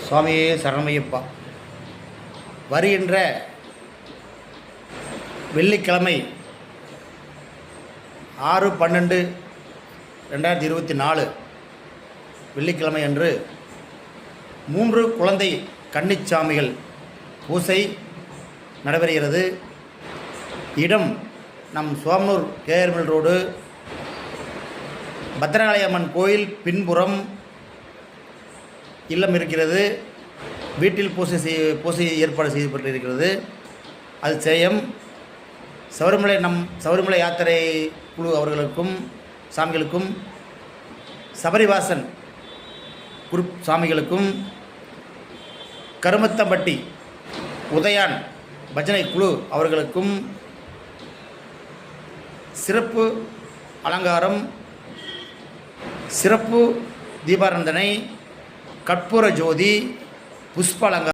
சுவாமியே சரணமையப்பா. வருகின்ற வெள்ளிக்கிழமை 6/12/2024 வெள்ளிக்கிழமை அன்று 3 குழந்தை கன்னிச்சாமிகள் பூசை நடைபெறுகிறது. இடம் நம் சோமனூர் கேஆர்மில் ரோடு பத்திரகாளி அம்மன் கோயில் பின்புறம் இல்லம் இருக்கிறது. வீட்டில் பூசை ஏற்பாடு செய்யப்பட்டிருக்கிறது. அது செய்யம் சபரிமலை யாத்திரை குழு அவர்களுக்கும் சாமிகளுக்கும் சபரிவாசன் குரூப் சாமிகளுக்கும் கருமத்தம்பட்டி உதயான் பஜனை குழு அவர்களுக்கும் சிறப்பு அலங்காரம், சிறப்பு தீபாராதனை, கற்பூர ஜோதி, புஷ்ப அலங்காரம்